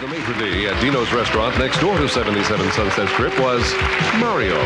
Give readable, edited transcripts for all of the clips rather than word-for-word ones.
The maitre d' at Dino's restaurant next door to 77 Sunset Strip was Mario.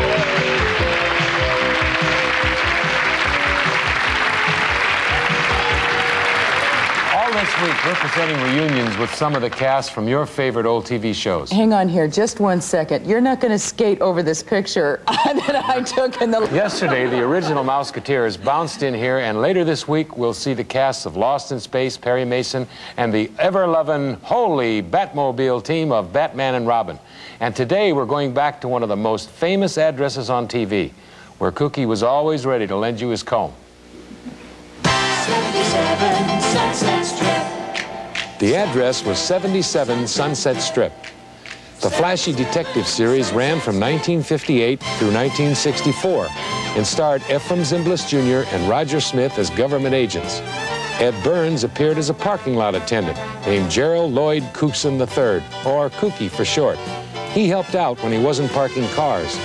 All this week, we're presenting reunions with some of the cast from your favorite old TV shows. Hang on here just 1 second. You're not going to skate over this picture that I took in the... Yesterday, the original Mouseketeers bounced in here, and later this week, we'll see the casts of Lost in Space, Perry Mason, and the ever-loving, holy Batmobile team of Batman and Robin. And today, we're going back to one of the most famous addresses on TV, where Cookie was always ready to lend you his comb. 77 Sunset Strip. The address was 77 Sunset Strip. The flashy detective series ran from 1958 through 1964 and starred Ephraim Zimbalist Jr. and Roger Smith as government agents. Ed Burns appeared as a parking lot attendant named Gerald Lloyd Cookson III, or Cookie for short. He helped out when he wasn't parking cars.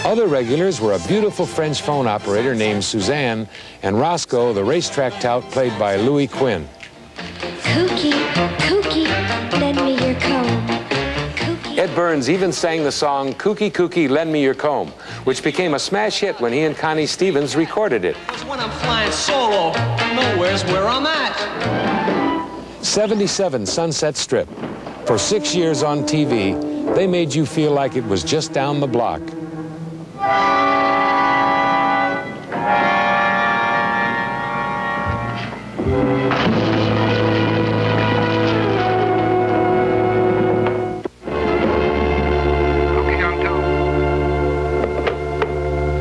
Other regulars were a beautiful French phone operator named Suzanne and Roscoe, the racetrack tout, played by Louis Quinn. Cookie, Cookie, lend me your comb. Cookie. Ed Burns even sang the song Cookie, Cookie, Lend Me Your Comb, which became a smash hit when he and Connie Stevens recorded it. When I'm flying solo, nowhere's where I'm at. 77 Sunset Strip. For 6 years on TV, they made you feel like it was just down the block.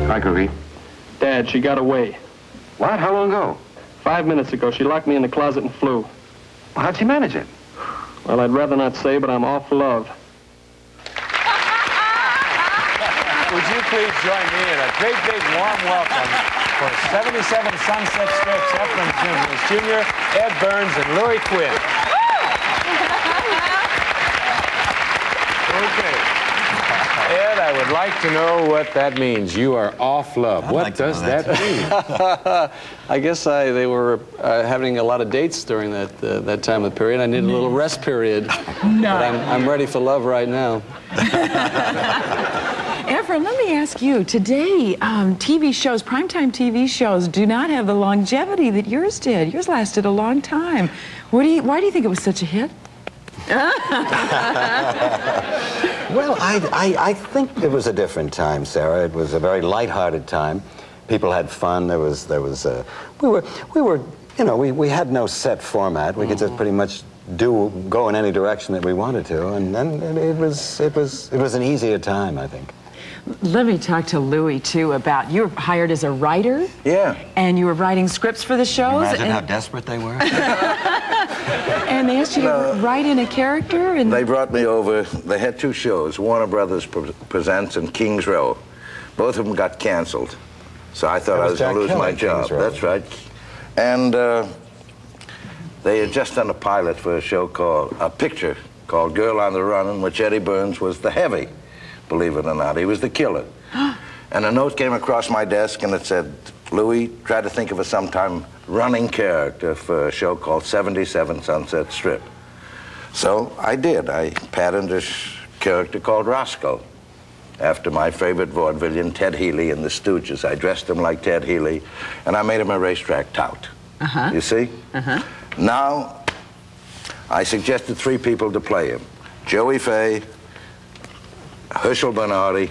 Hi, Cookie. Dad, she got away. What? How long ago? 5 minutes ago, she locked me in the closet and flew. Well, how'd she manage it? Well, I'd rather not say, but I'm off love. Would you please join me in a great big warm welcome for 77 Sunset Strips, Ephraim Zimbalist Jr., Ed Burns, and Louis Quinn. Okay. Ed, I would like to know what that means. You are off love. What does that mean? I guess they were having a lot of dates during that time of period. I needed a little rest period. No. But I'm ready for love right now. Ephraim, let me ask you, today, TV shows, primetime TV shows, do not have the longevity that yours did. Yours lasted a long time. Why do you think it was such a hit? Well, I think it was a different time, Sarah. It was a very lighthearted time. People had fun. We had no set format. We could just pretty much go in any direction that we wanted to, and then it was an easier time, I think. Let me talk to Louis, too, about you were hired as a writer. Yeah. And you were writing scripts for the shows. Imagine how desperate they were. And they asked you to write in a character. And they brought me over. They had two shows, Warner Brothers Presents and King's Row. Both of them got canceled. So I thought I was going to lose my job. That's right. And they had just done a pilot for a picture called Girl on the Run, in which Eddie Burns was the heavy. Believe it or not, he was the killer. And a note came across my desk and it said, Louis, try to think of a sometime running character for a show called 77 Sunset Strip. So I did. I patterned a character called Roscoe, after my favorite vaudevillian, Ted Healy in The Stooges. I dressed him like Ted Healy, and I made him a racetrack tout. You see? Now, I suggested 3 people to play him. Joey Fay, Herschel Bernardi,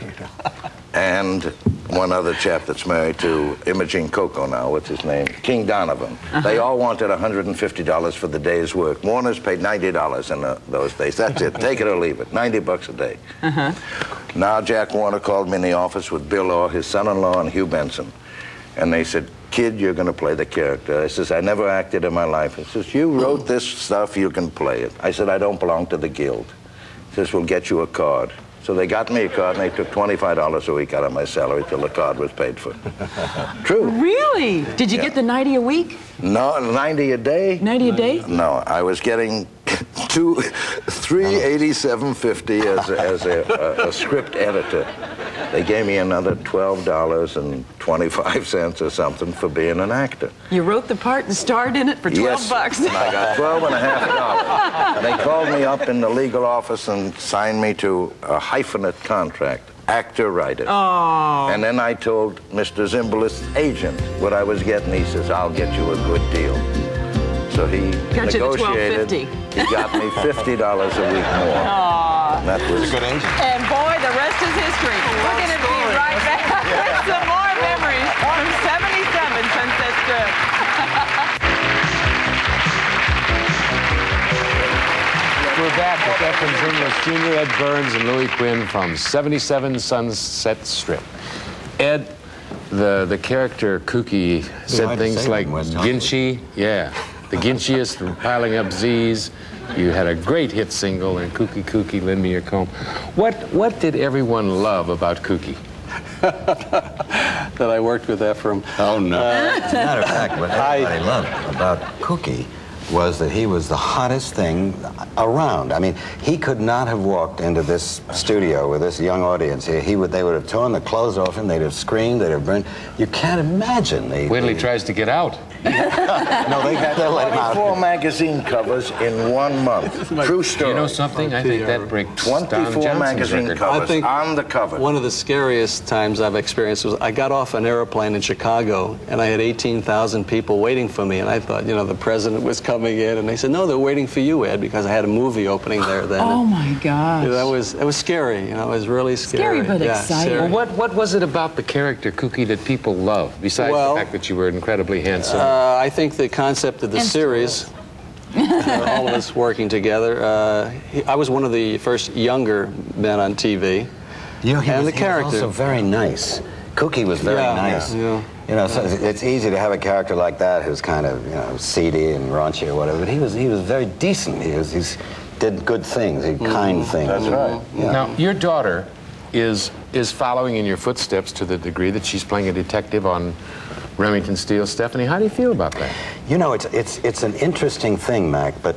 and one other chap that's married to Imogene Coco now. What's his name? King Donovan. They all wanted $150 for the day's work. Warner's paid $90 in those days. That's it. Take it or leave it. $90 a day. Now Jack Warner called me in the office with Bill Orr, his son-in-law, and Hugh Benson. And they said, kid, you're going to play the character. I says, I never acted in my life. He says, you wrote this stuff, you can play it. I said, I don't belong to the guild. He says, we'll get you a card. So they got me a card, and they took $25 a week out of my salary till the card was paid for. True. Really? Did you get the 90 a week? No, 90 a day. 90 a day? No, I was getting $387.50 as a script editor. they gave me another $12.25 or something for being an actor. You wrote the part and starred in it for 12 bucks. And I got $12.50. And they called me up in the legal office and signed me to a hyphenate contract, actor-writer. Oh. And then I told Mr. Zimbalist's agent what I was getting. He says, I'll get you a good deal. So he got negotiated. You to he got me $50 a week more. Aww. That was a good agent. And boy, the rest is history. We're going to be right back with some more memories from 77 Sunset Strip. We're back with Ephraim Zimbalist Jr., Ed Burns, and Louis Quinn from 77 Sunset Strip. Ed, the character Kooky said things like Ginchy, the Ginchiest from Piling Up Z's. You had a great hit single, and Kooky Kooky, Lend Me Your Comb. What did everyone love about Kooky? That I worked with Ephraim. Oh, no. As a matter of fact, what everybody loved about Kooky was that he was the hottest thing around. I mean, he could not have walked into this studio with this young audience here. They would have torn the clothes off him, they'd have screamed, they'd have burned. You can't imagine. Wait till he tries to get out. No, they'll let him out. 24 magazine covers in 1 month. True story. You know something? I think that breaks 24 magazine covers I think on the cover. One of the scariest times I've experienced was I got off an airplane in Chicago, and I had 18,000 people waiting for me, and I thought, you know, the president was coming in, and they said, no, they're waiting for you, Ed, because I had a movie opening there then. Oh, my gosh. That was scary, you know, it was really scary. Scary but exciting. Scary. Well, what was it about the character Kooky that people loved, besides the fact that you were incredibly handsome? I think the concept of the series, all of us working together, I was one of the first younger men on TV. You know, and the character. He was also very nice. Kooky was very nice. Yeah. You know, so it's easy to have a character like that who's kind of, you know, seedy and raunchy or whatever, but he was very decent. He did good things, kind things. That's right. Yeah. Now, your daughter is following in your footsteps to the degree that she's playing a detective on Remington Steele. Stephanie, how do you feel about that? You know, it's an interesting thing, Mac, but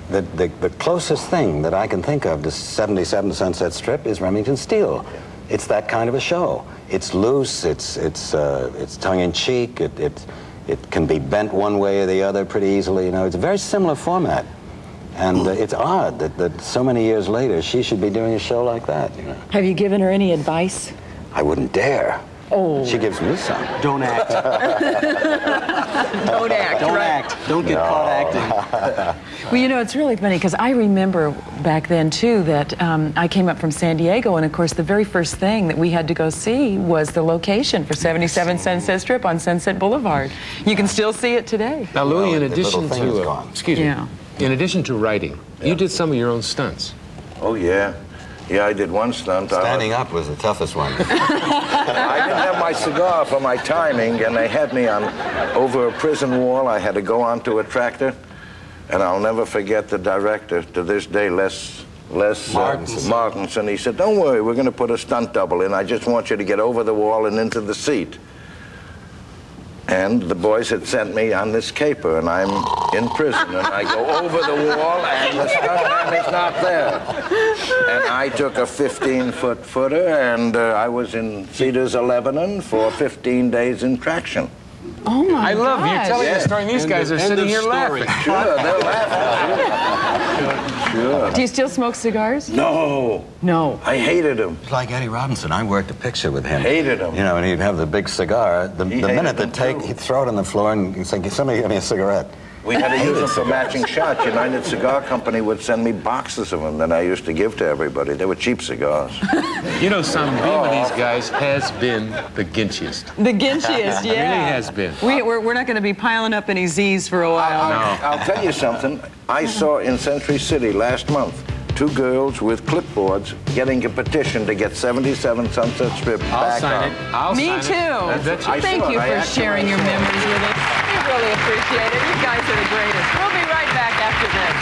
the closest thing that I can think of to 77 Sunset Strip is Remington Steele. It's that kind of a show. It's loose, it's tongue-in-cheek, it can be bent one way or the other pretty easily. You know, it's a very similar format. And it's odd that so many years later she should be doing a show like that, you know. Have you given her any advice? I wouldn't dare. Oh. She gives me some. Don't act. Don't act, Don't right? act. Don't get caught acting. Well, you know, it's really funny because I remember back then, too, that I came up from San Diego, and, of course, the very first thing that we had to go see was the location for 77 Sunset Strip on Sunset Boulevard. You can still see it today. Now, Louis, in the addition little thing is to gone. excuse me, in addition to writing, you did some of your own stunts. Oh, yeah. Yeah, I did one stunt. Standing up was the toughest one. I didn't have my cigar for my timing, and they had me over a prison wall. I had to go onto a tractor, and I'll never forget the director to this day, Les Martinson. He said, don't worry, we're going to put a stunt double in. I just want you to get over the wall and into the seat. And the boys had sent me on this caper, and I'm in prison, and I go over the wall, and the stuntman is not there. And I took a 15-foot footer, and I was in Cedars of Lebanon for 15 days in traction. Oh, my I love you telling the story, and these guys are sitting here laughing. Sure, they're laughing. Sure. Do you still smoke cigars? No. No. I hated him. It's like Eddie Robinson. I worked a picture with him. Hated him. You know, and he'd have the big cigar. The minute them he'd throw it on the floor and he'd say, somebody give me a cigarette. We had to use them for matching shots. United Cigar Company would send me boxes of them that I used to give to everybody. They were cheap cigars. You know, some beam of these guys has been the ginchiest. The ginchiest, yeah. It really has been. We're not going to be piling up any Z's for a while. I'll tell you something. I saw in Century City last month 2 girls with clipboards getting a petition to get 77 Sunset Strip back on. I'll Me sign it. too. Thank you for sharing your memories with us. We really appreciate it. You guys are the greatest. We'll be right back after this.